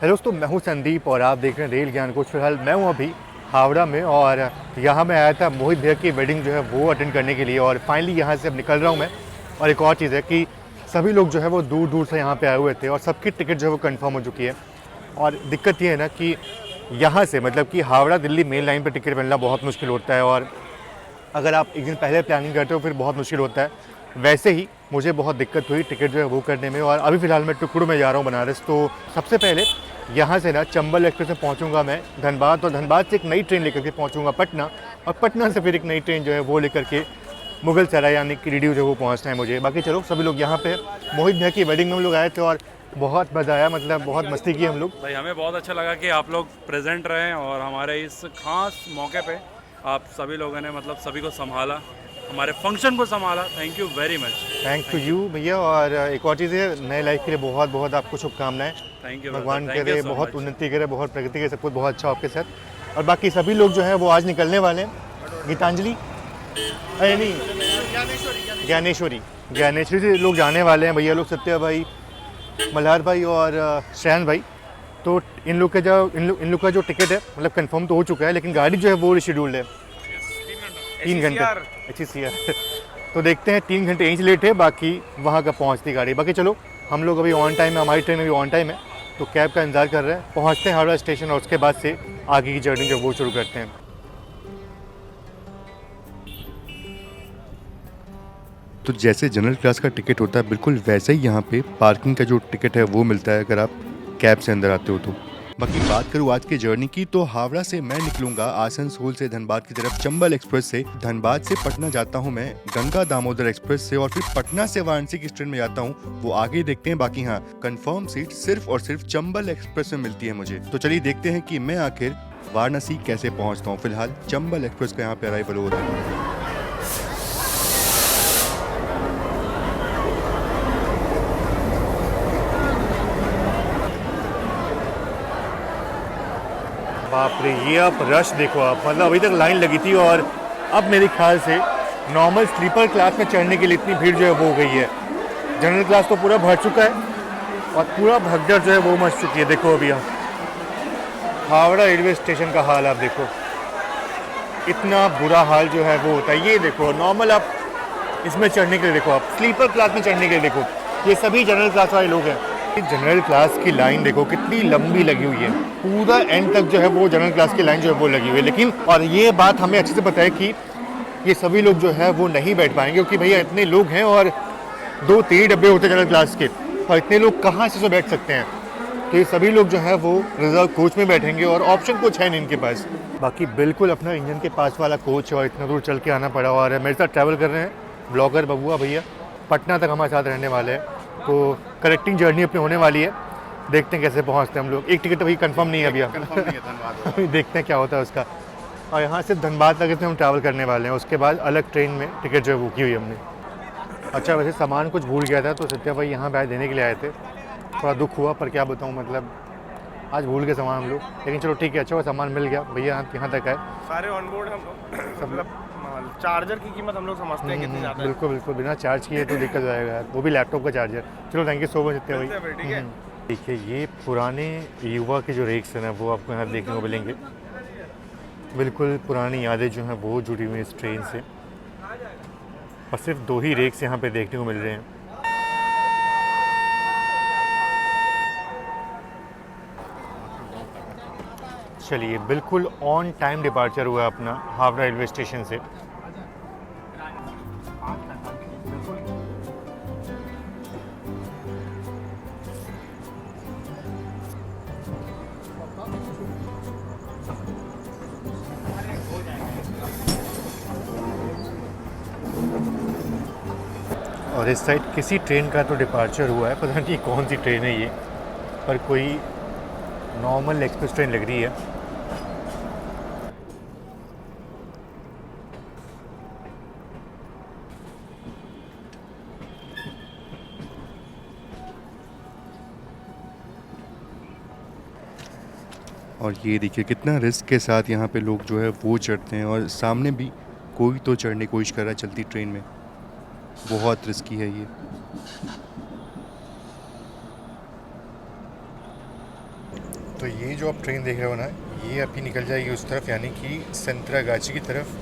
Hello दोस्तों, मैं हूं संदीप और आप देख रहे हैं रेल ज्ञान कोश। फिलहाल मैं हूं अभी हावड़ा में और यहाँ मैं आया था मोहित भैया की वेडिंग जो है वो अटेंड करने के लिए और फाइनली यहाँ से अब निकल रहा हूँ मैं। और एक और चीज़ है कि सभी लोग जो है वो दूर दूर से यहाँ पे आए हुए थे और सबकी टिकट जो है वो कंफर्म हो चुकी है। और दिक्कत ये है ना कि यहाँ से मतलब कि हावड़ा दिल्ली मेन लाइन पर टिकट मिलना बहुत मुश्किल होता है और अगर आप एक दिन पहले प्लानिंग करते हो फिर बहुत मुश्किल होता है। वैसे ही मुझे बहुत दिक्कत हुई टिकट जो है वो करने में और अभी फ़िलहाल मैं टुकड़ों में जा रहा हूँ बनारस। तो सबसे पहले यहाँ से ना चंबल एक्सप्रेस में पहुँचूँगा मैं धनबाद और धनबाद से एक नई ट्रेन लेकर के पहुँचूँगा पटना और पटना से फिर एक नई ट्रेन जो है वो लेकर के मुगल सराय यानी कि रिड्यू जो है वो पहुँचना है मुझे। बाकी चलो सभी लोग यहाँ पे मोहित भैया की वेडिंग में हम लोग आए थे और बहुत मज़ा आया, मतलब बहुत मस्ती की हम लोग। भाई हमें बहुत अच्छा लगा कि आप लोग प्रेजेंट रहें और हमारे इस खास मौके पे आप सभी लोगों ने मतलब सभी को संभाला, हमारे फंक्शन को संभाला। Thank you very much. Thank to you भैया। और एक और चीज़ है, नए लाइफ के लिए बहुत बहुत आपको शुभकामनाएं। थैंक यू, भगवान थैंक करे यू सो बहुत मच। उन्नति करे, बहुत प्रगति करे, सब कुछ बहुत अच्छा हो आपके साथ। और बाकी सभी लोग जो है वो आज निकलने वाले हैं। गीतांजलि, अरे नहीं, ज्ञानेश्वरी से लोग जाने वाले हैं भैया लोग, सत्या भाई, मल्हार भाई और श्रेयान भाई। तो इन लोग का जो टिकट है मतलब कंफर्म तो हो चुका है, लेकिन गाड़ी जो है वो रिशेड्यूल्ड है 3 घंटे। अच्छी सी है तो देखते हैं, 3 घंटे यहीं से लेट है, बाकी वहाँ का पहुँचती गाड़ी। बाकी चलो हम लोग अभी ऑन टाइम है, हमारी ट्रेन अभी ऑन टाइम है, तो कैब का इंतज़ार कर रहे हैं। पहुँचते हैं हावड़ा स्टेशन और उसके बाद से आगे की जर्नी जो वो शुरू करते हैं। तो जैसे जनरल क्लास का टिकट होता है बिल्कुल वैसे ही यहाँ पे पार्किंग का जो टिकट है वो मिलता है अगर आप कैब से अंदर आते हो तो। बाकी बात करूँ आज की जर्नी की तो हावड़ा से मैं निकलूंगा आसनसोल से धनबाद की तरफ चंबल एक्सप्रेस से। धनबाद से पटना जाता हूँ मैं गंगा दामोदर एक्सप्रेस से और फिर पटना से वाराणसी की ट्रेन में जाता हूँ, वो आगे देखते हैं। बाकी हाँ, कंफर्म सीट सिर्फ और सिर्फ चंबल एक्सप्रेस में मिलती है मुझे। तो चलिए देखते हैं कि मैं आखिर वाराणसी कैसे पहुँचता हूँ। फिलहाल चंबल एक्सप्रेस का यहाँ पे अराइवल हो रहा है। बाप रे, ये आप रश देखो आप, मतलब अभी तक लाइन लगी थी और अब मेरे ख्याल से नॉर्मल स्लीपर क्लास में चढ़ने के लिए इतनी भीड़ जो है वो हो गई है। जनरल क्लास तो पूरा भर चुका है और पूरा भगदड़ जो है वो मच चुकी है। देखो अभी आप हावड़ा रेलवे स्टेशन का हाल आप देखो, इतना बुरा हाल जो है वो होता है। ये देखो नॉर्मल आप इसमें चढ़ने के लिए देखो, आप स्लीपर क्लास में चढ़ने के लिए देखो, ये सभी जनरल क्लास वाले लोग हैं। जनरल क्लास की लाइन देखो कितनी लंबी लगी हुई है, पूरा एंड तक जो है वो जनरल क्लास की लाइन जो है वो लगी हुई है। लेकिन और ये बात हमें अच्छे से पता है कि ये सभी लोग जो है वो नहीं बैठ पाएंगे, क्योंकि भैया इतने लोग हैं और 2-3 डब्बे होते हैं जनरल क्लास के, और इतने लोग कहाँ से बैठ सकते हैं। तो ये सभी लोग जो है वो रिजर्व कोच में बैठेंगे और ऑप्शन कुछ है नहीं इनके पास। बाकी बिल्कुल अपना इंजन के पास वाला कोच है और इतना दूर चल के आना पड़ा। और मेरे साथ ट्रैवल कर रहे हैं ब्लॉगर बबुआ भैया, पटना तक हमारे साथ रहने वाले हैं, तो कनेक्टिंग जर्नी अपनी होने वाली है। देखते हैं कैसे पहुंचते हैं हम लोग। एक टिकट अभी कंफर्म नहीं है अभी अभी देखते हैं क्या होता है उसका। और यहाँ से धनबाद तक से हम ट्रैवल करने वाले हैं, उसके बाद अलग ट्रेन में टिकट जो है बुक की हुई हमने। अच्छा वैसे सामान कुछ भूल गया था तो सत्या भाई यहाँ बैग देने के लिए आए थे, थोड़ा दुख हुआ, पर क्या बताऊँ, मतलब आज भूल गए सामान हम लोग। लेकिन चलो ठीक है, अच्छा वो सामान मिल गया, भैया यहाँ तक आए सारे ऑनबोर्ड हम लोग। मतलब चार्जर की कीमत हम लोग समझते हैं कितनी ज़्यादा है। बिल्कुल बिल्कुल, बिना चार्ज किए तो दिक्कत हो जाएगा यार, वो भी लैपटॉप का चार्जर। चलो thank you so much Satya मिलते हैं भाई। फिर, ठीक है। देखिए ये पुराने युवा के जो रेक्स हैं ना वो आपको यहाँ देखने को मिलेंगे। बिल्कुल पुरानी यादें जो हैं वो जुड़ी हुई हैं इस ट्रेन से, और सिर्फ 2 ही रेक्स यहाँ पे देखने को मिल रहे हैं। चलिए बिल्कुल ऑन टाइम डिपार्चर हुआ है अपना हावड़ा रेलवे स्टेशन से। और इस साइड किसी ट्रेन का तो डिपार्चर हुआ है, पता नहीं कौन सी ट्रेन है ये, पर कोई नॉर्मल एक्सप्रेस ट्रेन लग रही है। और ये देखिए कितना रिस्क के साथ यहाँ पे लोग जो है वो चढ़ते हैं, और सामने भी कोई तो चढ़ने की कोशिश कर रहा है चलती ट्रेन में। बहुत रिस्की है ये। तो ये जो आप ट्रेन देख रहे हो ना, ये अभी निकल जाएगी उस तरफ, यानी कि संतरागाछी की तरफ।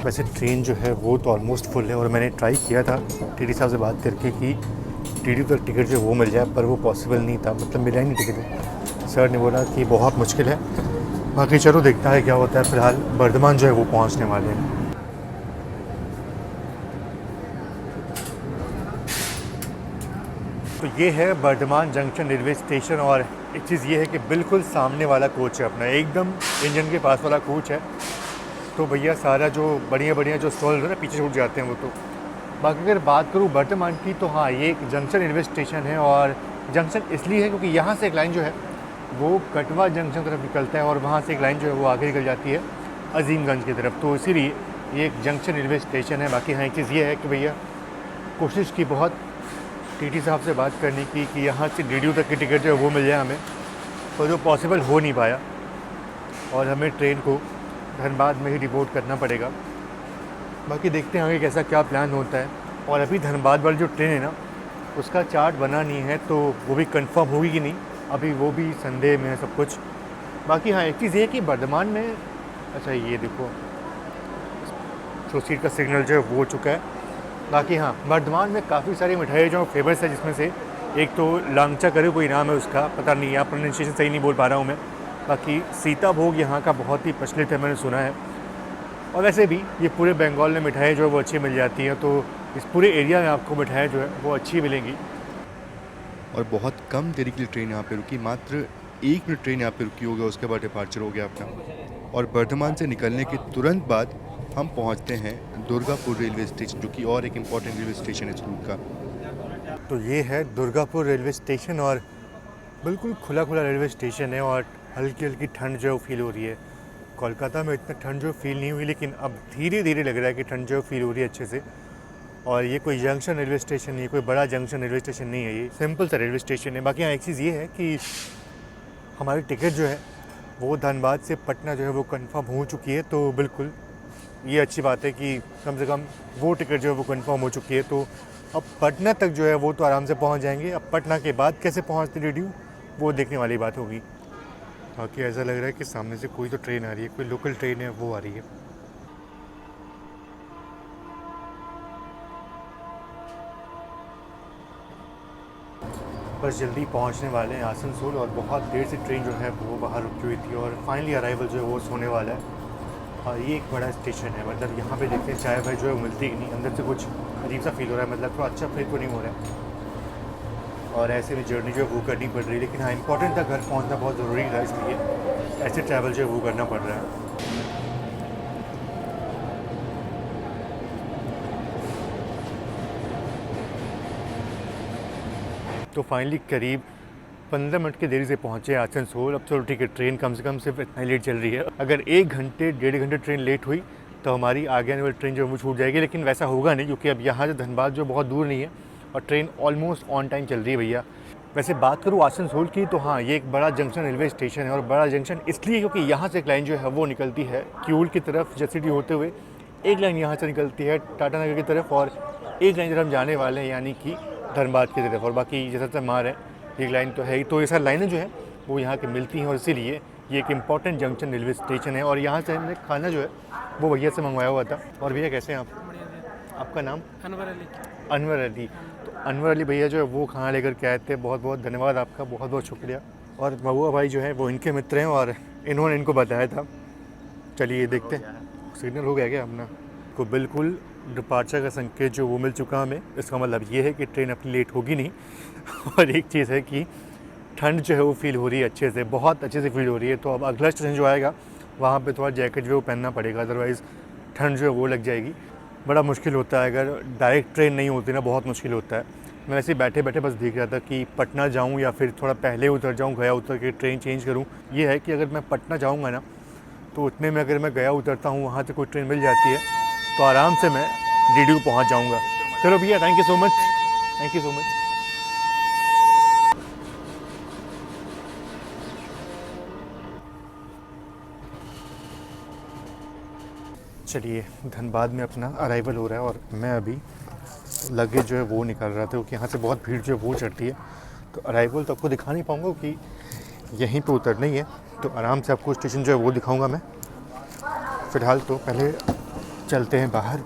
वैसे ट्रेन जो है वो तो ऑलमोस्ट फुल है और मैंने ट्राई किया था टीटी साहब से बात करके कि टीटी तक टिकट जो वो मिल जाए, पर वो पॉसिबल नहीं था, मतलब मिला ही नहीं टिकट। सर ने बोला कि बहुत मुश्किल है। बाकी चलो देखता है क्या होता है। फ़िलहाल बर्धमान जो है वो पहुंचने वाले हैं। तो ये है बर्धमान जंक्शन रेलवे स्टेशन और एक चीज़ ये है कि बिल्कुल सामने वाला कोच है अपना, एकदम इंजन के पास वाला कोच है। तो भैया सारा जो बढ़िया जो स्टॉल है ना पीछे छूट जाते हैं वो। तो बाकी अगर बात करूँ बर्धमान की, तो हाँ ये एक जंक्शन रेलवे स्टेशन है और जंक्शन इसलिए है क्योंकि यहाँ से एक लाइन जो है वो कटवा जंक्शन तरफ निकलता है और वहाँ से एक लाइन जो है वो आगे निकल जाती है अजीमगंज की तरफ। तो इसीलिए ये एक जंक्शन रेलवे स्टेशन है। बाकी हाँ एक चीज़ ये है कि भैया कोशिश की बहुत टीटी साहब से बात करने की कि यहाँ से डीडीयू तक की टिकट जो है वो मिल जाए हमें, तो जो पॉसिबल हो नहीं पाया और हमें ट्रेन को धनबाद में ही डिपोर्ट करना पड़ेगा। बाकी देखते हैं आगे कैसा क्या प्लान होता है। और अभी धनबाद वाली जो ट्रेन है ना उसका चार्ट बना नहीं है, तो वो भी कंफर्म होगी कि नहीं, अभी वो भी संदेह में है सब कुछ। बाकी हाँ एक चीज़ ये कि बर्धमान में, अच्छा ये देखो तो सीट का सिग्नल जो है वो हो चुका है। बाकी हाँ बर्धमान में काफ़ी सारी मिठाई जो फेमस है, जिसमें से एक तो लांगचा करे कोई नाम है उसका, पता नहीं है प्रोनाउंसिएशन सही नहीं बोल पा रहा हूँ मैं। बाकी सीता भोग यहाँ का बहुत ही प्रचलित है, मैंने सुना है। और वैसे भी ये पूरे बंगाल में मिठाई जो है वो अच्छी मिल जाती है, तो इस पूरे एरिया में आपको मिठाई जो है वो अच्छी मिलेंगी। और बहुत कम देरी के लिए ट्रेन यहाँ पे रुकी, मात्र 1 मिनट ट्रेन यहाँ पे रुकी होगी, उसके बाद डिपार्चर हो गया अपना। और बर्धमान से निकलने के तुरंत बाद हम पहुँचते हैं दुर्गापुर रेलवे स्टेशन, जो कि और एक इम्पॉर्टेंट रेलवे स्टेशन है इस रूट का। तो ये है दुर्गापुर रेलवे स्टेशन और बिल्कुल खुला रेलवे स्टेशन है और हल्की हल्की ठंड जो है वो फील हो रही है। कोलकाता में इतना ठंड जो फील नहीं हुई, लेकिन अब धीरे धीरे लग रहा है कि ठंड जो फील हो रही है अच्छे से। और ये कोई जंक्शन रेलवे स्टेशन नहीं है, कोई बड़ा जंक्शन रेलवे स्टेशन नहीं है, ये सिंपल सा रेलवे स्टेशन है। बाकी यहाँ एक चीज़ ये है कि हमारी टिकट जो है वो धनबाद से पटना जो है वो कंफर्म हो चुकी है, तो बिल्कुल ये अच्छी बात है कि कम से कम वो टिकट जो है वो कंफर्म हो चुकी है। तो अब पटना तक जो है वो तो आराम से पहुँच जाएंगे। अब पटना के बाद कैसे पहुँचते डीडीयू वो देखने वाली बात होगी। बाकी ऐसा लग रहा है कि सामने से कोई तो ट्रेन आ रही है, कोई लोकल ट्रेन है वो आ रही है। बस जल्दी पहुंचने वाले हैं आसनसोल और बहुत देर से ट्रेन जो है वो बाहर रुकी हुई थी और फाइनली अराइवल जो है वो होने वाला है। और ये एक बड़ा स्टेशन है, मतलब यहाँ पे देखते हैं चाय भाई जो है मिलती ही नहीं, अंदर से कुछ अजीब सा फील हो रहा है, मतलब थोड़ा अच्छा फील तो नहीं हो रहा है। और ऐसे में जर्नी जो है वो करनी पड़ रही है, लेकिन हाँ इंपॉर्टेंट था, घर पहुंचना बहुत ज़रूरी था, इसलिए ऐसे ट्रैवल जो है वो करना पड़ रहा है। तो फाइनली करीब 15 मिनट की देरी से पहुंचे आसनसोल। अब चलो ठीक है, ट्रेन कम से कम सिर्फ इतना लेट चल रही है। अगर 1 घंटे 1.5 घंटे ट्रेन लेट हुई तो हमारी आगे आने वाली ट्रेन जो है वो छूट जाएगी, लेकिन वैसा होगा नहीं, क्योंकि अब यहाँ से धनबाद जो बहुत दूर नहीं है और ट्रेन ऑलमोस्ट ऑन टाइम चल रही है भैया। वैसे बात करूँ आसनसोल की, तो हाँ ये एक बड़ा जंक्शन रेलवे स्टेशन है और बड़ा जंक्शन इसलिए क्योंकि यहाँ से एक लाइन जो है वो निकलती है क्यूल की तरफ जसीडी होते हुए, एक लाइन यहाँ से निकलती है टाटा नगर की तरफ और एक लाइन जब हम जाने वाले हैं यानी कि धनबाद की तरफ। और बाकी जैसा तक मार है एक लाइन तो है ही, तो ये सारी लाइनें जो है वो यहाँ की मिलती हैं और इसीलिए ये एक इम्पॉर्टेंट जंक्शन रेलवे स्टेशन है। और यहाँ से हमने खाना जो है वो भैया से मंगवाया हुआ था। और भैया कैसे हैं आप? आपका नाम? अनवर अली। अनवर अली। तो अनवर अली भैया जो है वो खाना लेकर के आए थे, बहुत बहुत धन्यवाद आपका, बहुत बहुत शुक्रिया। और महुआ भाई जो है वो इनके मित्र हैं और इन्होंने इनको बताया था। चलिए देखते हैं, सिग्नल हो गया क्या अपना को? बिल्कुल डिपार्चर का संकेत जो वो मिल चुका हमें। इसका मतलब ये है कि ट्रेन अपनी लेट होगी नहीं। और एक चीज़ है कि ठंड जो है वो फील हो रही है अच्छे से, बहुत अच्छे से फील हो रही है। तो अब अगला स्टेशन जो आएगा वहाँ पे थोड़ा जैकेट जो है वो पहनना पड़ेगा, अदरवाइज़ ठंड जो है वो लग जाएगी। बड़ा मुश्किल होता है, अगर डायरेक्ट ट्रेन नहीं होती ना बहुत मुश्किल होता है। मैं ऐसे बैठे बैठे बस देख रहा था कि पटना जाऊँ या फिर थोड़ा पहले उतर जाऊँ, गया उतर के ट्रेन चेंज करूँ। ये है कि अगर मैं पटना जाऊँगा ना तो उतने में अगर मैं गया उतरता हूँ, वहाँ से कोई ट्रेन मिल जाती है तो आराम से मैं DDU पहुँच जाऊँगा। चलो भैया, thank you so much, thank you so much. चलिए, धनबाद में अपना अराइवल हो रहा है और मैं अभी लगेज जो है वो निकाल रहा था, क्योंकि यहाँ से बहुत भीड़ जो है वो चढ़ती है। तो अराइवल तो आपको दिखा नहीं पाऊँगा कि यहीं पे उतरना ही है, तो आराम से आपको स्टेशन जो है वो दिखाऊंगा मैं। फ़िलहाल तो पहले चलते हैं बाहर।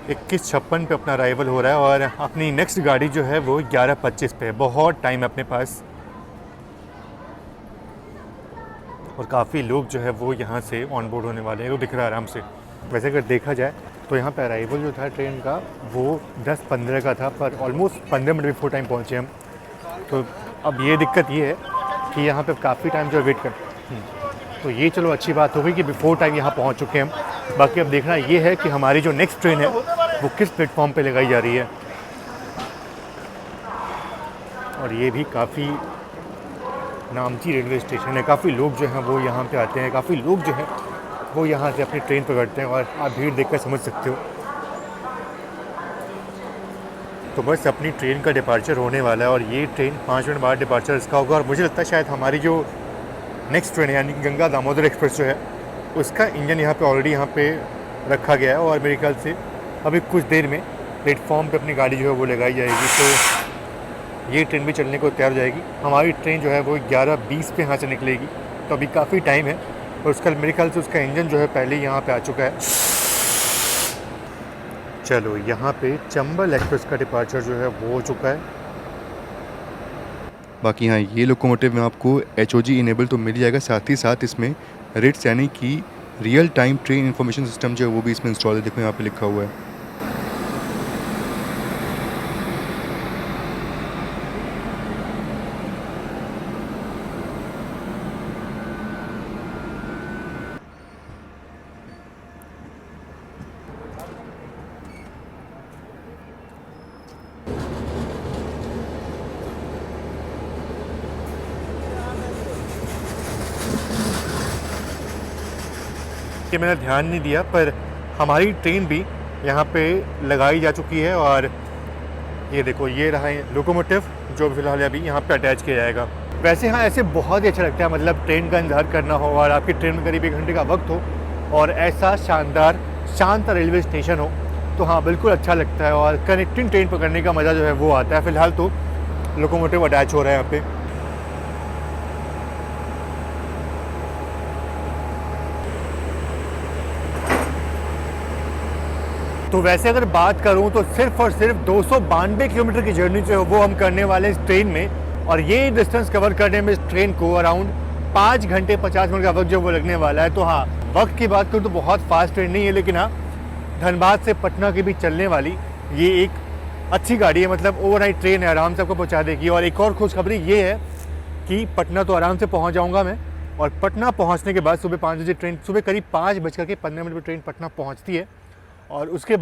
21:56 पे अपना अराइवल हो रहा है और अपनी नेक्स्ट गाड़ी जो है वो 11:25 पे है। बहुत टाइम है अपने पास और काफ़ी लोग जो है वो यहाँ से ऑन बोर्ड होने वाले हैं, वो दिख रहा है आराम से। वैसे अगर देखा जाए तो यहाँ पे अराइवल जो था ट्रेन का वो 10:15 का था, पर ऑलमोस्ट 15 मिनट बिफोर टाइम पहुँचे हम। तो अब ये दिक्कत ये है कि यहाँ पे काफ़ी टाइम जो है वेट कर, तो ये चलो अच्छी बात हो गई कि बिफोर टाइम यहाँ पहुँच चुके हैं हम। बाकी अब देखना ये है कि हमारी जो नेक्स्ट ट्रेन है वो किस प्लेटफॉर्म पे लगाई जा रही है। और ये भी काफ़ी नामची रेलवे स्टेशन है, काफ़ी लोग जो हैं वो यहाँ पे आते हैं, काफ़ी लोग जो हैं वो यहाँ से अपनी ट्रेन पकड़ते हैं और आप भीड़ देखकर समझ सकते हो। तो बस अपनी ट्रेन का डिपार्चर होने वाला है और ये ट्रेन 5 मिनट बाद डिपार्चर इसका होगा। और मुझे लगता है शायद हमारी जो नेक्स्ट ट्रेन है यानी गंगा दामोदर एक्सप्रेस जो है उसका इंजन यहाँ पे ऑलरेडी यहाँ पे रखा गया है और मेरे ख्याल से अभी कुछ देर में प्लेटफॉर्म पे अपनी गाड़ी जो है वो लगाई जाएगी, तो ये ट्रेन भी चलने को तैयार हो जाएगी। हमारी ट्रेन जो है वो 11:20 पे यहाँ से निकलेगी, तो अभी काफ़ी टाइम है और उसका मेरे ख्याल से उसका इंजन जो है पहले ही यहाँ पे आ चुका है। चलो, यहाँ पे चंबल एक्सप्रेस का डिपार्चर जो है वो हो चुका है। बाकी हाँ, ये लोकोमोटिव में आपको HOG इनेबल तो मिल जाएगा, साथ ही साथ इसमें रिट्स यानी कि real time train information system जो है वो भी इसमें इंस्टॉल है। देखो यहाँ पे लिखा हुआ है। कि मैंने ध्यान नहीं दिया, पर हमारी ट्रेन भी यहाँ पे लगाई जा चुकी है और ये देखो, ये रहा है लोकोमोटिव जो फिलहाल अभी यहाँ पे अटैच किया जाएगा। वैसे हाँ, ऐसे बहुत ही अच्छा लगता है, मतलब ट्रेन का इंतज़ार करना हो और आपकी ट्रेन में करीब 1 घंटे का वक्त हो और ऐसा शानदार शांत रेलवे स्टेशन हो, तो हाँ बिल्कुल अच्छा लगता है और कनेक्टिंग ट्रेन पकड़ने का मज़ा जो है वो आता है। फ़िलहाल तो लोकोमोटिव अटैच हो रहा है यहाँ पे। तो वैसे अगर बात करूं तो सिर्फ और सिर्फ 292 किलोमीटर की जर्नी जो है वो हम करने वाले हैं इस ट्रेन में, और ये डिस्टेंस कवर करने में इस ट्रेन को अराउंड 5 घंटे 50 मिनट का वक्त जो वो लगने वाला है। तो हाँ, वक्त की बात करूँ तो बहुत फास्ट ट्रेन नहीं है, लेकिन हाँ धनबाद से पटना के बीच चलने वाली ये एक अच्छी गाड़ी है, मतलब ओवरनाइट ट्रेन है, आराम से आपको पहुँचा देगी। और एक और खुशखबरी ये है कि पटना तो आराम से पहुँच जाऊँगा मैं, और पटना पहुँचने के बाद सुबह 5 बजे ट्रेन, सुबह करीब 5:15 पर ट्रेन पटना पहुँचती है। और उसके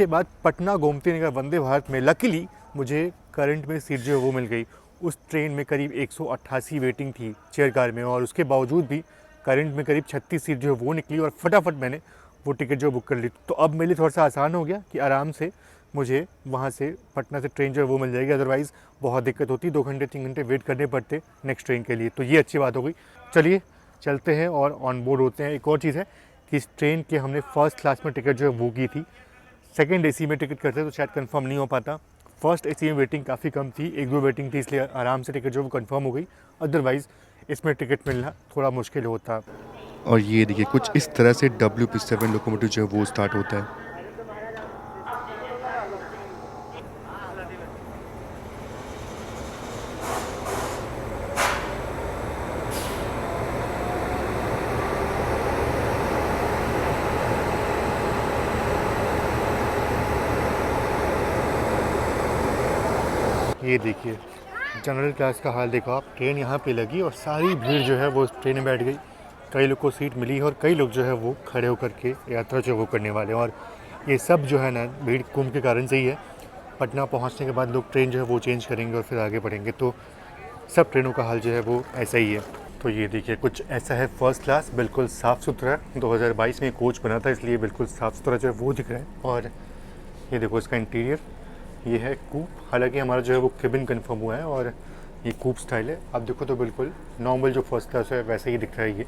बाद पटना गोमती नगर वंदे भारत में लकीली मुझे करंट में सीट जो है वो मिल गई। उस ट्रेन में करीब 188 वेटिंग थी चेयर कार में, और उसके बावजूद भी करंट में करीब 36 सीट जो है वो निकली और फटाफट मैंने वो टिकट जो बुक कर ली। तो अब मेरे लिए थोड़ा सा आसान हो गया कि आराम से मुझे वहाँ से पटना से ट्रेन जो है वो मिल जाएगी, अदरवाइज़ बहुत दिक्कत होती, 2 घंटे 3 घंटे वेट करने पड़ते नेक्स्ट ट्रेन के लिए। तो ये अच्छी बात हो गई। चलिए चलते हैं और ऑन बोर्ड होते हैं। एक और चीज़ है कि इस ट्रेन के हमने फर्स्ट क्लास में टिकट जो है वो की थी, सेकंड AC में टिकट करते तो शायद कंफर्म नहीं हो पाता। फर्स्ट AC में वेटिंग काफ़ी कम थी, 1-2 वेटिंग थी, इसलिए आराम से टिकट जो वो कंफर्म हो गई, अदरवाइज़ इसमें टिकट मिलना थोड़ा मुश्किल होता। और ये देखिए, कुछ इस तरह से WP7 लोकोमोटिव जो है वो स्टार्ट होता है। ये देखिए जनरल क्लास का हाल देखो आप, ट्रेन यहाँ पे लगी और सारी भीड़ जो है वो उस ट्रेन में बैठ गई। कई लोग को सीट मिली और कई लोग जो है वो खड़े होकर के यात्रा जो वो करने वाले हैं। और ये सब जो है ना भीड़ कुंभ के कारण से ही है। पटना पहुंचने के बाद लोग ट्रेन जो है वो चेंज करेंगे और फिर आगे बढ़ेंगे, तो सब ट्रेनों का हाल जो है वो ऐसा ही है। तो ये देखिए कुछ ऐसा है फर्स्ट क्लास, बिल्कुल साफ़ सुथरा। 2022 में कोच बना था इसलिए बिल्कुल साफ़ सुथरा जो है वो दिख रहा है। और ये देखो इसका इंटीरियर, ये है कूप। हालांकि हमारा जो है वो केबिन कंफर्म हुआ है और ये कूप स्टाइल है। आप देखो तो बिल्कुल नॉर्मल जो फर्स्ट क्लास है वैसे ही दिख रहा है ये।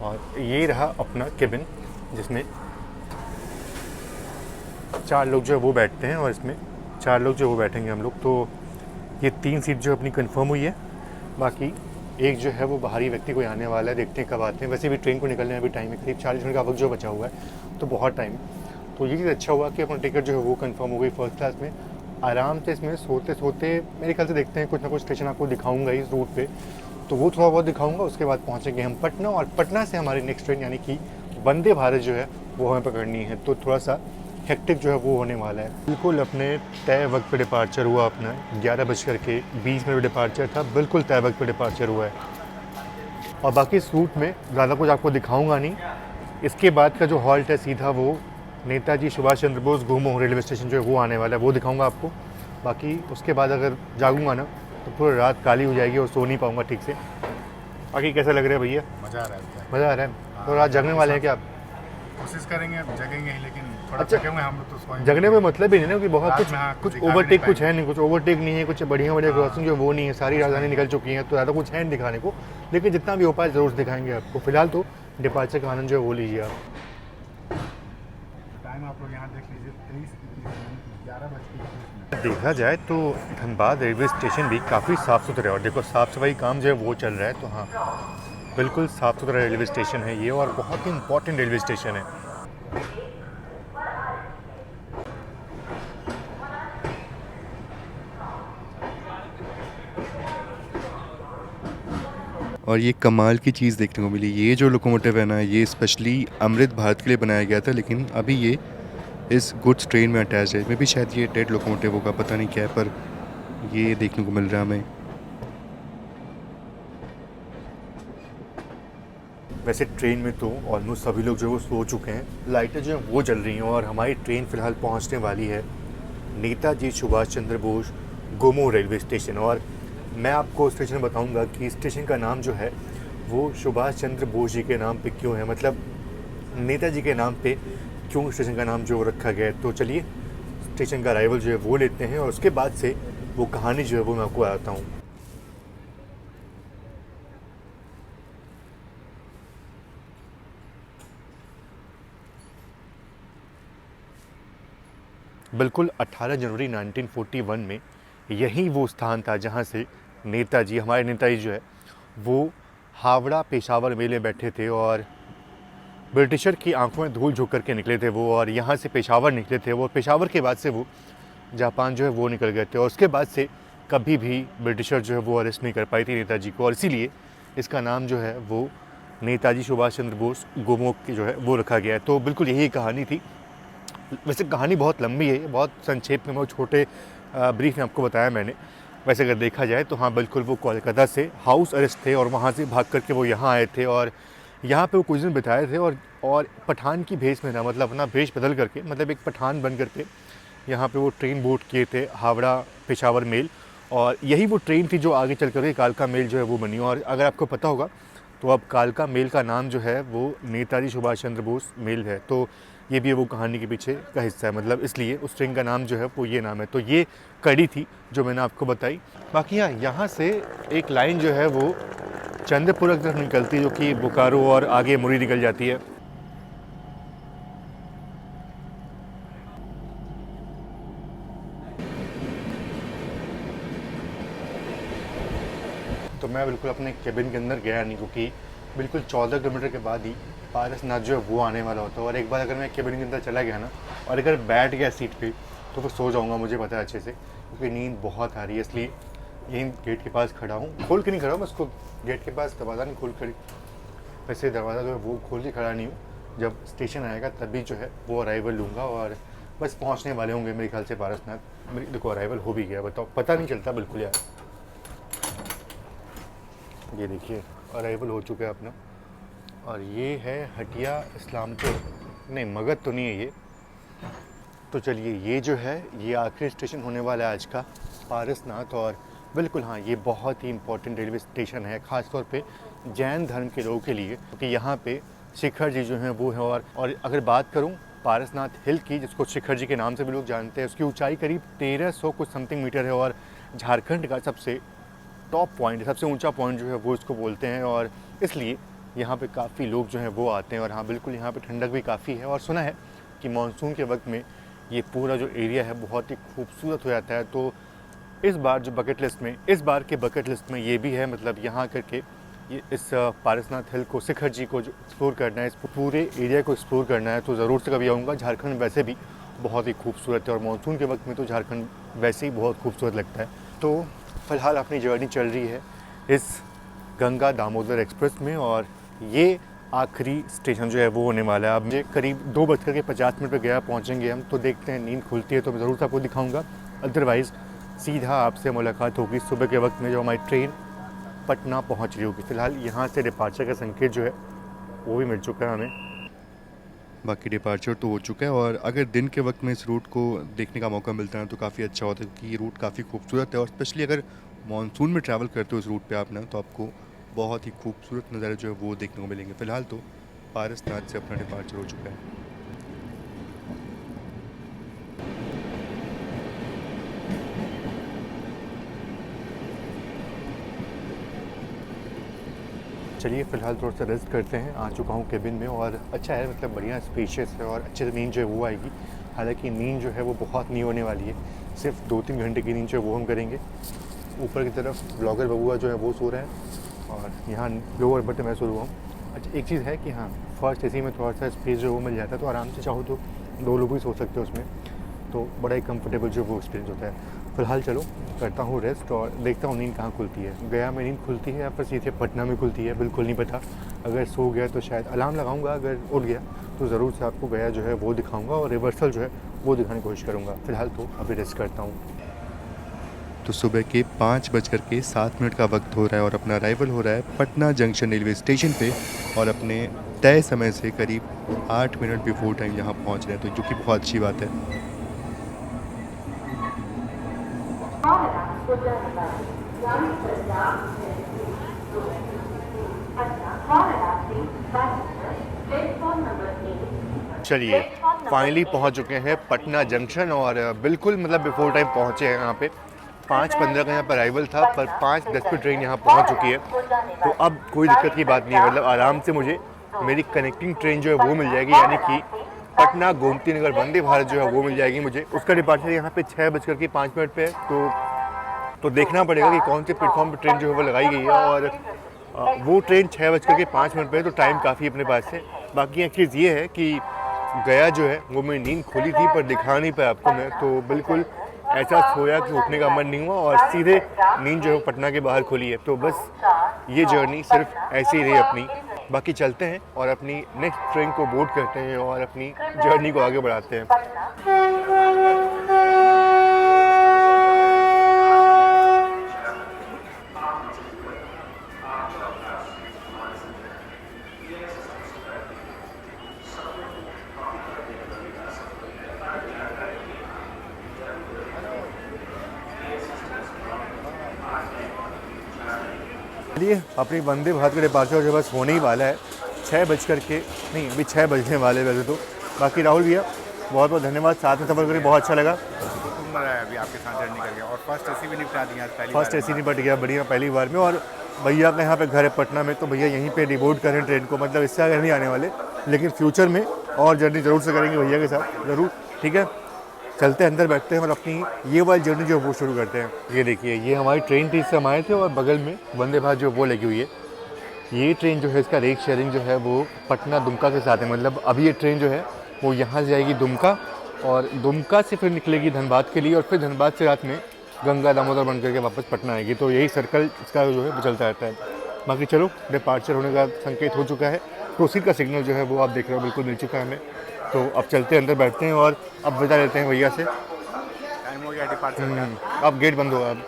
और ये रहा अपना केबिन जिसमें 4 लोग जो है वो बैठते हैं और इसमें 4 लोग जो है वो बैठेंगे हम लोग। तो ये 3 सीट जो अपनी कंफर्म हुई है, बाकी एक जो है वो बाहरी व्यक्ति कोई आने वाला है, देखते हैं कब आते हैं। वैसे भी ट्रेन को निकलने में भी टाइम है, करीब 40 मिनट का वक्त जो बचा हुआ है, तो बहुत टाइम है। तो ये चीज़ अच्छा हुआ कि अपना टिकट जो है वो कंफर्म हो गई फर्स्ट क्लास में। आराम से इसमें सोते सोते मेरे ख्याल से देखते हैं, कुछ ना कुछ स्टेशन आपको दिखाऊंगा इस रूट पे, तो वो थोड़ा बहुत दिखाऊंगा। उसके बाद पहुँचेंगे हम पटना और पटना से हमारी नेक्स्ट ट्रेन यानी कि वंदे भारत जो है वो हमें पकड़नी है। तो थोड़ा सा हेक्टिक जो है वो होने वाला है। बिल्कुल अपने तय वक्त पे डिपार्चर हुआ अपना, 11:20 डिपार्चर था, बिल्कुल तय वक्त पे डिपार्चर हुआ है। और बाकी इस रूट में ज़्यादा कुछ आपको दिखाऊंगा नहीं। इसके बाद का जो हॉल्ट है सीधा वो नेताजी सुभाष चंद्र बोस गोमोह रेलवे स्टेशन जो है वो आने वाला है, वो दिखाऊंगा आपको। बाकी उसके बाद अगर जागूंगा ना तो पूरी रात काली हो जाएगी और सो नहीं पाऊंगा ठीक से। बाकी कैसा लग रहा है भैया? मज़ा आ रहा है। मज़ा आ रहा है? तो रात जगने वाले हैं क्या आप? कोशिश करेंगे, अब जगेंगे ही, लेकिन थोड़ा अच्छा, थके हुए हैं हम लोग तो सोएंगे। जगने में मतलब ही नहीं ना कि बहुत रात कुछ में हाँ, कुछ दिखा भी ओवरटेक नहीं कुछ है नहीं, कुछ ओवरटेक नहीं है, कुछ बढ़िया क्रॉसिंग जो वो नहीं है, सारी राजधानी निकल चुकी है, तो ज़्यादा कुछ है नहीं दिखाने को। लेकिन जितना भी हो पाए ज़रूर दिखाएंगे आपको। फिलहाल तो डिपार्चर का आनंद जो है वो लीजिए आप। टाइम आप लोग यहाँ देख लीजिए, 11:21। देखा जाए तो धनबाद रेलवे स्टेशन भी काफ़ी साफ़ सुथरा है। और देखो साफ़ सफाई काम जो है वो चल रहा है, तो हाँ बिल्कुल साफ़ सुथरा रेलवे स्टेशन है ये, और बहुत ही इम्पोर्टेंट रेलवे स्टेशन है। और ये कमाल की चीज़ देखने को मिली, ये जो लोकोमोटिव है ना, ये स्पेशली अमृत भारत के लिए बनाया गया था, लेकिन अभी ये इस गुड्स ट्रेन में अटैच है। मे भी शायद ये डेड लोकोमोटिव होगा, पता नहीं क्या है, पर ये देखने को मिल रहा है हमें। वैसे ट्रेन में तो ऑलमोस्ट सभी लोग जो है वो सो चुके हैं, लाइटें जो हैं वो जल रही हैं और हमारी ट्रेन फ़िलहाल पहुंचने वाली है नेताजी सुभाष चंद्र बोस गोमोह रेलवे स्टेशन। और मैं आपको स्टेशन बताऊंगा कि स्टेशन का नाम जो है वो सुभाष चंद्र बोस जी के नाम पे क्यों है, मतलब नेताजी के नाम पे क्यों स्टेशन का नाम जो रखा गया है। तो चलिए स्टेशन का अराइवल जो है वो लेते हैं और उसके बाद से वो कहानी जो है वो मैं आपको बताता हूँ। बिल्कुल 18 जनवरी 1941 में यही वो स्थान था जहाँ से नेताजी, हमारे नेताजी जो है वो हावड़ा पेशावर मेले बैठे थे और ब्रिटिशर की आंखों में धूल झोंक करके निकले थे वो, और यहाँ से पेशावर निकले थे वो। पेशावर के बाद से वो जापान जो है वो निकल गए थे और उसके बाद से कभी भी ब्रिटिशर जो है वो अरेस्ट नहीं कर पाई थी नेताजी को, और इसीलिए इसका नाम जो है वो नेताजी सुभाष चंद्र बोस गोमोह की जो है वो रखा गया है। तो बिल्कुल यही कहानी थी। वैसे कहानी बहुत लंबी है, बहुत संक्षेप में, बहुत छोटे ब्रीफ में आपको बताया मैंने। वैसे अगर देखा जाए तो हाँ बिल्कुल वो कोलकाता से हाउस अरेस्ट थे और वहाँ से भाग करके वो यहाँ आए थे और यहाँ पे वो कुछ दिन बिताए थे और पठान की भेष में ना, मतलब अपना भेष बदल करके, मतलब एक पठान बन करके यहाँ पे वो ट्रेन बोट किए थे, हावड़ा पेशावर मेल। और यही वो ट्रेन थी जो आगे चल करके कालका मेल जो है वो बनी। और अगर आपको पता होगा तो अब कालका मेल का नाम जो है वो नेताजी सुभाष चंद्र बोस मेल है। तो ये भी वो कहानी के पीछे का हिस्सा है, मतलब इसलिए उस ट्रेन का नाम जो है वो ये नाम है। तो ये कड़ी थी जो मैंने आपको बताई। बाकी हाँ, यहाँ से एक लाइन जो है वो चंद्रपुर की तरफ निकलती है, जो कि बोकारो और आगे मुरी निकल जाती है। तो मैं बिल्कुल अपने केबिन के अंदर गया नहीं, क्योंकि बिल्कुल 14 किलोमीटर के बाद ही पारसनाथ जो है वो आने वाला होता है। और एक बार अगर मैं केबिन के अंदर चला गया ना और अगर बैठ गया सीट पे तो फिर सो जाऊंगा, मुझे पता है अच्छे से, क्योंकि नींद बहुत आ रही है। इसलिए यहीं गेट के पास खड़ा हूँ, खोल के नहीं खड़ा हूँ, बस को गेट के पास दरवाज़ा नहीं खोल खड़ी, वैसे दरवाज़ा जो है वो खोल के खड़ा नहीं हूँ। जब स्टेशन आएगा तभी जो है वो अराइवल लूँगा और बस पहुँचने वाले होंगे मेरे ख्याल से पारसनाथ। मेरी देखो अराइवल हो भी गया, बताओ, पता नहीं चलता बिल्कुल यार। ये देखिए अराइवल हो चुका है अपना। और ये है हटिया इस्लामपुर, नहीं मगध तो नहीं है, ये तो चलिए, ये जो है ये आखिरी स्टेशन होने वाला है आज का, पारसनाथ। और बिल्कुल हाँ, ये बहुत ही इम्पोर्टेंट रेलवे स्टेशन है ख़ासतौर पे जैन धर्म के लोगों के लिए, क्योंकि यहाँ पे शिखर जी जो हैं वो है। और अगर बात करूँ पारसनाथ हिल की, जिसको शिखर जी के नाम से भी लोग जानते हैं, उसकी ऊंचाई करीब 1300 कुछ समथिंग मीटर है और झारखंड का सबसे टॉप पॉइंट, सबसे ऊंचा पॉइंट जो है वो इसको बोलते हैं। और इसलिए यहाँ पे काफ़ी लोग जो हैं वो आते हैं। और हाँ बिल्कुल, यहाँ पे ठंडक भी काफ़ी है और सुना है कि मानसून के वक्त में ये पूरा जो एरिया है बहुत ही खूबसूरत हो जाता है। तो इस बार जो बकेट लिस्ट में, इस बार के बकेट लिस्ट में ये भी है, मतलब यहाँ करके ये इस पारसनाथ हिल को, शिखर जी को जो एक्सप्लोर करना है, इस पूरे एरिया को एक्सप्लोर करना है, तो ज़रूर से कभी आऊँगा। झारखंड वैसे भी बहुत ही खूबसूरत है और मानसून के वक्त में तो झारखंड वैसे ही बहुत खूबसूरत लगता है। तो फ़िलहाल अपनी जर्नी चल रही है इस गंगा दामोदर एक्सप्रेस में और ये आखिरी स्टेशन जो है वो होने वाला है। अब मुझे करीब 2:50 पे गया पहुँचेंगे हम, तो देखते हैं, नींद खुलती है तो मैं ज़रूर से आपको दिखाऊँगा। अदरवाइज़ सीधा आपसे मुलाकात होगी सुबह के वक्त में, जो हमारी ट्रेन पटना पहुंच रही होगी। फ़िलहाल यहाँ से डिपार्चर का संकेत जो है वो भी मिल चुका है हमें। बाकी डिपार्चर तो हो चुका है और अगर दिन के वक्त में इस रूट को देखने का मौका मिलता है तो काफ़ी अच्छा होता है, क्योंकि ये रूट काफ़ी खूबसूरत है। और स्पेशली अगर मानसून में ट्रैवल करते हो इस रूट पे आप ना, तो आपको बहुत ही खूबसूरत नज़ारे जो है वो देखने को मिलेंगे। फ़िलहाल तो पारसनाथ से अपना डिपार्चर हो चुका है। चलिए फ़िलहाल थोड़ा सा रेस्ट करते हैं। आ चुका हूँ केबिन में और अच्छा है, मतलब बढ़िया स्पेशियस है और अच्छे से नींद जो है वो आएगी। हालांकि नींद जो है वो बहुत नहीं होने वाली है, सिर्फ 2-3 घंटे की नींद जो है वो हम करेंगे। ऊपर की तरफ ब्लॉगर बबुआ जो है वो सो रहा है और यहाँ लोअर बट मैं सो रहा हूँ। अच्छा एक चीज़ है कि हाँ, फर्स्ट एसी में थोड़ा सा स्पेस जो है वो मिल जाता है, तो आराम से चाहो तो 2 लोग भी सो सकते हो उसमें, तो बड़ा ही कंफर्टेबल जो वो एक्सपीरियंस होता है। फ़िलहाल चलो करता हूँ रेस्ट और देखता हूँ नींद कहाँ खुलती है। गया में नींद खुलती है या फिर सीधे पटना में खुलती है, बिल्कुल नहीं पता। अगर सो गया तो शायद अलार्म लगाऊंगा, अगर उठ गया तो ज़रूर से आपको गया जो है वो दिखाऊंगा और रिवर्सल जो है वो दिखाने की कोशिश करूँगा। फ़िलहाल तो अभी रेस्ट करता हूँ। तो सुबह के 5:07 का वक्त हो रहा है और अपना अराइवल हो रहा है पटना जंक्शन रेलवे स्टेशन पे और अपने तय समय से करीब 8 मिनट बिफोर टाइम यहाँ पहुँच रहे हैं, तो जो कि बहुत अच्छी बात है। चलिए फाइनली पहुंच चुके हैं पटना जंक्शन और बिल्कुल मतलब बिफोर टाइम पहुंचे हैं यहाँ पे। 5:15 का यहाँ पर अराइवल था, पर 5:10 पे ट्रेन यहाँ पहुंच चुकी है। तो अब कोई दिक्कत की बात नहीं है, मतलब आराम से मुझे मेरी कनेक्टिंग ट्रेन जो है वो मिल जाएगी, यानी कि पटना गोमती नगर वंदे भारत जो है वो मिल जाएगी मुझे। उसका डिपार्चर यहाँ पे 6:05 पे है, तो देखना पड़ेगा कि कौन से प्लेटफॉर्म पर ट्रेन जो है वो लगाई गई है। और वो ट्रेन 6:05 पे है, तो टाइम काफ़ी अपने पास है। बाकी एक चीज़ ये है कि गया जो है वो मेरी नींद खुली थी पर दिखा नहीं पाया आपको मैं, तो बिल्कुल ऐसा सोया कि उठने का मन नहीं हुआ और सीधे नींद जो है पटना के बाहर खुली है। तो बस ये जर्नी सिर्फ ऐसी ही रही अपनी। बाकी चलते हैं और अपनी नेक्स्ट ट्रेन को बोर्ड करते हैं और अपनी जर्नी को आगे बढ़ाते हैं। चलिए अपनी वंदे भारत का डिपार्चर जो बस होने ही वाला है। 6 अभी 6 बजने वाले वैसे तो। बाकी राहुल भैया बहुत बहुत धन्यवाद, साथ में सफ़र करके बहुत अच्छा लगा। घूम रहा है अभी आपके साथ जर्नी करके और फर्स्ट एसी भी निपटा दिया पहली फर्स्ट एसी निपट गया बढ़िया पहली बार में। और भैया का यहाँ पे घर है पटना में, तो भैया यहीं पे डिबोर्ड करें ट्रेन को, मतलब इससे आगे नहीं आने वाले, लेकिन फ्यूचर में और जर्नी ज़रूर से करेंगे भैया के साथ ज़रूर। ठीक है, चलते हैं अंदर बैठते हैं और अपनी ये वाली जर्नी जो है वो शुरू करते हैं। ये देखिए, ये हमारी ट्रेन थी, इससे हम आए थे और बगल में वंदे भारत जो वो लगी हुई है। ये ट्रेन जो है इसका रेट शेयरिंग जो है वो पटना दुमका के साथ है, मतलब अभी ये ट्रेन जो है वो यहाँ से जाएगी दुमका और दुमका से फिर निकलेगी धनबाद के लिए और फिर धनबाद से रात में गंगा दामोदर बन करके वापस पटना आएगी। तो यही सर्कल इसका जो है वो चलता रहता है। बाकी चलो, डिपार्चर होने का संकेत हो चुका है, प्रोसीड का सिग्नल जो है वो आप देख रहे हो बिल्कुल मिल चुका है हमें। तो अब चलते हैं अंदर बैठते हैं और अब विदा लेते हैं भैया से। टाइम हो गया डिपार्चर का। अब गेट बंद होगा अब।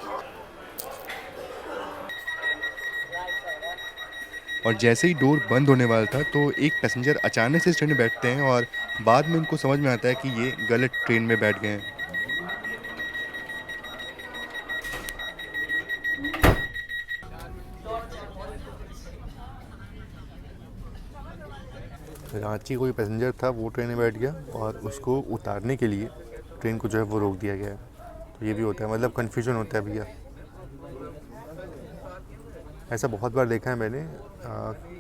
और जैसे ही डोर बंद होने वाला था तो एक पैसेंजर अचानक से इस ट्रेन में बैठते हैं और बाद में उनको समझ में आता है कि ये गलत ट्रेन में बैठ गए हैं। रांची कोई पैसेंजर था, वो ट्रेन में बैठ गया और उसको उतारने के लिए ट्रेन को जो है वो रोक दिया गया है। तो ये भी होता है, मतलब कन्फ्यूजन होता है भैया। ऐसा बहुत बार देखा है मैंने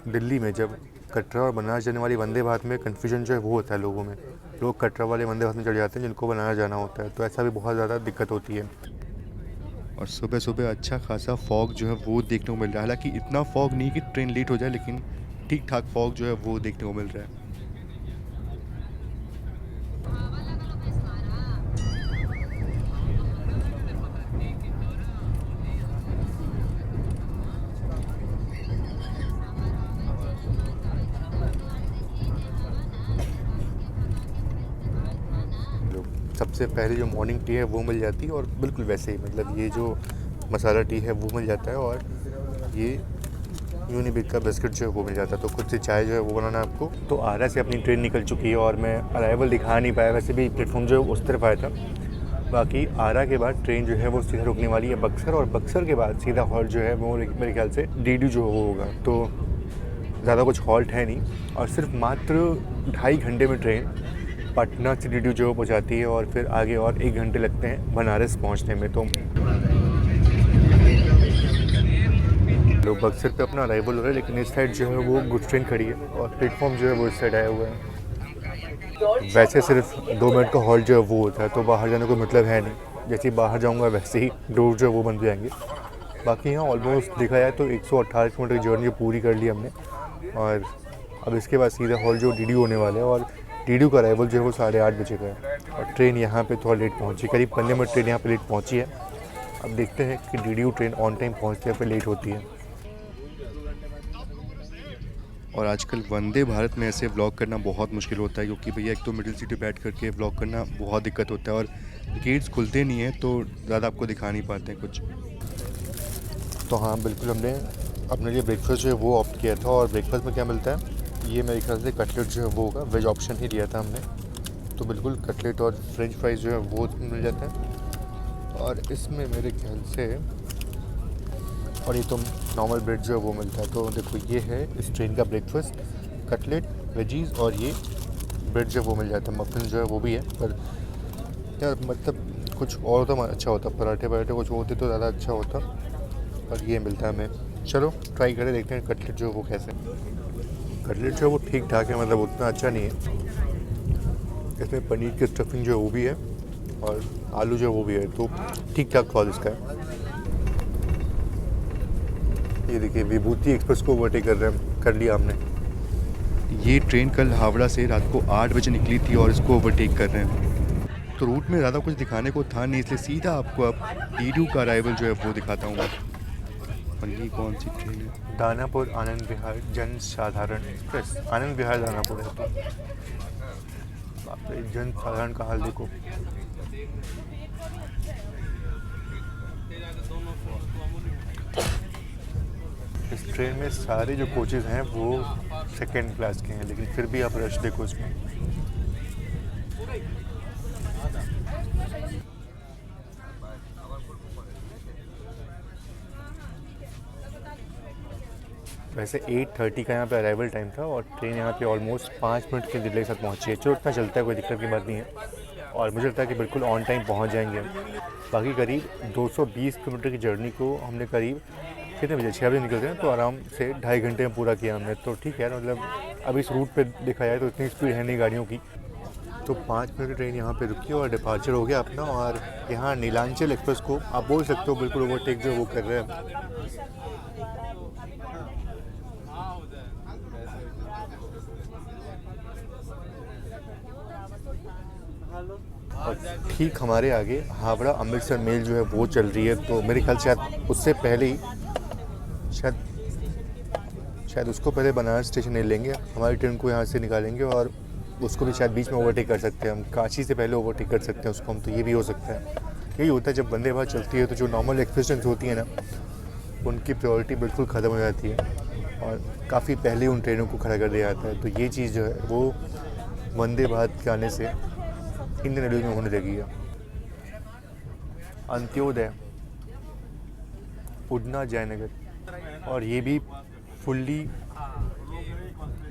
दिल्ली में, जब कटरा और बनारस जाने वाली वंदे भारत में कन्फ्यूजन जो है वो होता है लोगों में। लोग कटरा वाले वंदे भारत में चढ़ जाते हैं जिनको बनारस जाना होता है, तो ऐसा भी बहुत ज़्यादा दिक्कत होती है। और सुबह सुबह अच्छा खासा फॉग जो है वो देखने को मिल रहा है। हालांकि इतना फॉग नहीं कि ट्रेन लेट हो जाए, लेकिन ठीक ठाक फॉग जो है वो देखने को मिल रहा है। सबसे पहले जो मॉर्निंग टी है वो मिल जाती है, और बिल्कुल वैसे ही, मतलब ये जो मसाला टी है वो मिल जाता है, और ये यूनिबिक का बिस्किट जो है वो मिल जाता है। तो खुद से चाय जो है वो बनाना है आपको। तो आरा से अपनी ट्रेन निकल चुकी है और मैं अराइवल दिखा नहीं पाया, वैसे भी प्लेटफॉर्म जो है उस तरफ आया था। बाकी आरा के बाद ट्रेन जो है वो सीधा रुकने वाली है बक्सर, और बक्सर के बाद सीधा हॉल्ट जो है वो मेरे ख्याल से डीडी जो वो होगा। तो ज़्यादा कुछ हॉल्ट है नहीं, और सिर्फ मात्र 2.5 घंटे में ट्रेन पटना से डीडी जो पहुँचाती है, और फिर आगे और 1 घंटे लगते हैं बनारस पहुँचने में। तो लोग बक्सर पे अपना अराइवल हो रहा है, लेकिन इस साइड जो है वो गुड्स ट्रेन खड़ी है और प्लेटफॉर्म जो है वो इस साइड आया हुआ है। वैसे सिर्फ 2 मिनट का हॉल्ट जो है वो होता है, तो बाहर जाने को मतलब है नहीं। जैसे ही बाहर जाऊँगा वैसे ही डोर जो है वो बंद हो जाएंगे। बाकी यहाँ ऑलमोस्ट देखा जाए तो 118 किलोमीटर की जर्नी पूरी कर ली हमने, और अब इसके बाद सीधा हॉल्ट जो डीडी होने वाला है, और डीडी का अराइवल जो है वो 8:30 बजे का है, और ट्रेन यहाँ पे थोड़ा लेट पहुँची, करीब 15 मिनट ट्रेन यहाँ पे लेट पहुँची है। अब देखते हैं कि डीडी ट्रेन ऑन टाइम पहुँचती है या फिर लेट होती है। और आजकल वंदे भारत में ऐसे व्लॉग करना बहुत मुश्किल होता है, क्योंकि भैया एक तो मिडिल सीट पे बैठ करके व्लॉग करना बहुत दिक्कत होता है, और गेट्स खुलते नहीं हैं तो ज़्यादा आपको दिखा नहीं पाते हैं कुछ। तो हाँ, बिल्कुल हमने अपने लिए ब्रेकफास्ट जो है वो ऑप्ट किया था, और ब्रेकफास्ट में क्या मिलता है, ये मेरे ख्याल से कटलेट जो है वो होगा, वेज ऑप्शन ही लिया था हमने। तो बिल्कुल कटलेट और फ्रेंच फ्राइज जो है वो मिल जाते हैं, और इसमें मेरे ख्याल से, और ये तो नॉर्मल ब्रेड जो है वो मिलता है। तो देखो ये है इस ट्रेन का ब्रेकफास्ट, कटलेट, वेजीज, और ये ब्रेड जो है वो मिल जाता है। मफिन जो है वो भी है, पर यार मतलब कुछ और तो अच्छा होता, पराठे कुछ होते तो ज़्यादा अच्छा होता, पर ये मिलता है हमें। चलो ट्राई करें, देखते हैं कटलेट जो है वो कैसे। कटलेट जो है वो ठीक ठाक है, मतलब उतना अच्छा नहीं है। इसमें पनीर की स्टफिंग जो है वो भी है, और आलू जो है वो भी है, तो ठीक ठाक स्वाद इसका है। ये देखिए विभूति एक्सप्रेस को ओवरटेक कर लिया हमने। ये ट्रेन कल हावड़ा से रात को 8 बजे निकली थी और इसको ओवरटेक कर रहे हैं। तो रूट में ज़्यादा कुछ दिखाने को था नहीं, इसलिए सीधा आपको अब डीडी का अराइवल जो है वो दिखाता हूँ। और ये कौन सी ट्रेन है? दानापुर आनंद विहार जन साधारण एक्सप्रेस, आनंद विहार दानापुर है। तो बाप रे, जन साधारण का हाल देखो। इस ट्रेन में सारे जो कोचेज़ हैं वो सेकेंड क्लास के हैं, लेकिन फिर भी आप रश देखो इसमें। वैसे 8:30 का यहाँ पे अराइवल टाइम था, और ट्रेन यहाँ पे ऑलमोस्ट 5 मिनट के डिले के साथ पहुँची है। चलो इतना चलता है, कोई दिक्कत की बात नहीं है, और मुझे लगता है कि बिल्कुल ऑन टाइम पहुँच जाएंगे हम। बाकी करीब 220 किलोमीटर की जर्नी को हमने करीब कितने बजे, 6 बजे निकलते हैं, तो आराम से 2.5 घंटे में पूरा किया हमने। तो ठीक है, मतलब अब इस रूट पे देखा जाए तो इतनी स्पीड है नहीं गाड़ियों की। तो 5 मिनट की ट्रेन यहाँ पे रुकी और डिपार्चर हो गया अपना, और यहाँ नीलांचल एक्सप्रेस को आप बोल सकते हो बिल्कुल ओवरटेक जो वो कर रहे हैं। और ठीक हमारे आगे हावड़ा अमृतसर मेल जो है वो चल रही है, तो मेरे ख्याल से शायद उससे पहले ही शायद उसको पहले बनारस स्टेशन नहीं लेंगे, हमारी ट्रेन को यहाँ से निकालेंगे और उसको भी शायद बीच में ओवरटेक कर सकते हैं हम, काशी से पहले ओवरटेक कर सकते हैं उसको हम। तो ये भी हो सकता है, यही होता है जब वंदे भारत चलती है तो जो नॉर्मल एक्सप्रेस होती है ना, उनकी प्रायोरिटी बिल्कुल ख़त्म हो जाती है, और काफ़ी पहले उन ट्रेनों को खड़ा कर दिया जाता है। तो ये चीज़ जो है वो वंदे भारत के आने से इंडियन रेलवे में होने लगी है। अंत्योदय, उड़ना जयनगर, और ये भी फुल्ली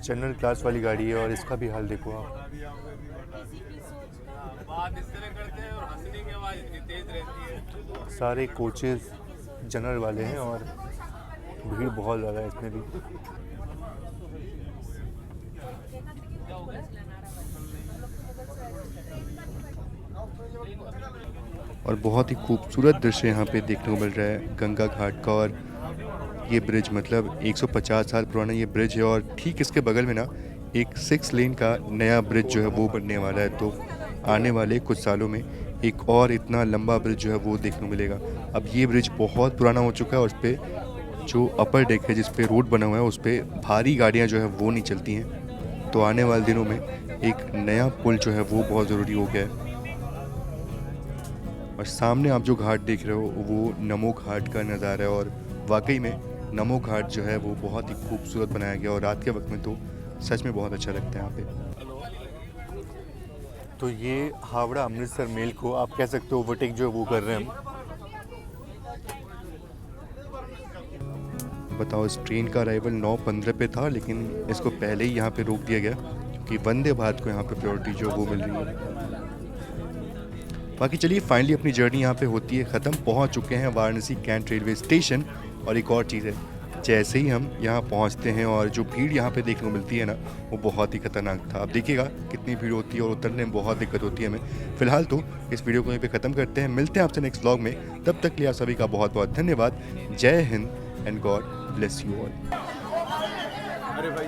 जनरल क्लास वाली गाड़ी है और इसका भी हाल देखो आप। सारे कोचेस जनरल वाले हैं और भीड़ बहुत ज़्यादा है इसमें भी। और बहुत ही खूबसूरत दृश्य यहाँ पे देखने को मिल रहा है गंगा घाट का। और ये ब्रिज मतलब 150 साल पुराना ये ब्रिज है और ठीक इसके बगल में ना एक 6 लेन का नया ब्रिज जो है वो बनने वाला है। तो आने वाले कुछ सालों में एक और इतना लंबा ब्रिज जो है वो देखने को मिलेगा। अब ये ब्रिज बहुत पुराना हो चुका है और उस पर जो अपर डेक है जिस पे रोड बना हुआ है उस पर भारी गाड़ियाँ जो है वो नहीं चलती हैं। तो आने वाले दिनों में एक नया पुल जो है वो बहुत ज़रूरी हो गया है। और सामने आप जो घाट देख रहे हो वो नमो घाट का नज़ारा है और वाकई में नमो घाट जो है वो बहुत ही खूबसूरत बनाया गया और रात के वक्त में तो सच में बहुत अच्छा लगता है यहाँ पे। तो ये हावड़ा अमृतसर मेल को आप कह सकते हो ओवरटेक जो है वो कर रहे हैं हम। बताओ, इस ट्रेन का अराइवल 9:15 पे था लेकिन इसको पहले ही यहाँ पे रोक दिया गया क्योंकि वंदे भारत को यहाँ पे प्रायोरिटी जो वो मिल रही है। बाकी चलिए फाइनली अपनी जर्नी यहाँ पे होती है ख़त्म। पहुँच चुके हैं वाराणसी कैंट रेलवे स्टेशन। और एक और चीज़ है, जैसे ही हम यहाँ पहुँचते हैं और जो भीड़ यहाँ पे देखने को मिलती है ना वो बहुत ही खतरनाक था। आप देखिएगा कितनी भीड़ होती है और उतरने में बहुत दिक्कत होती है हमें। फिलहाल तो इस वीडियो को यहीं पे ख़त्म करते हैं। मिलते हैं आपसे नेक्स्ट व्लॉग में। तब तक के लिए आप सभी का बहुत बहुत धन्यवाद। जय Hind and God bless you all. अरे भाई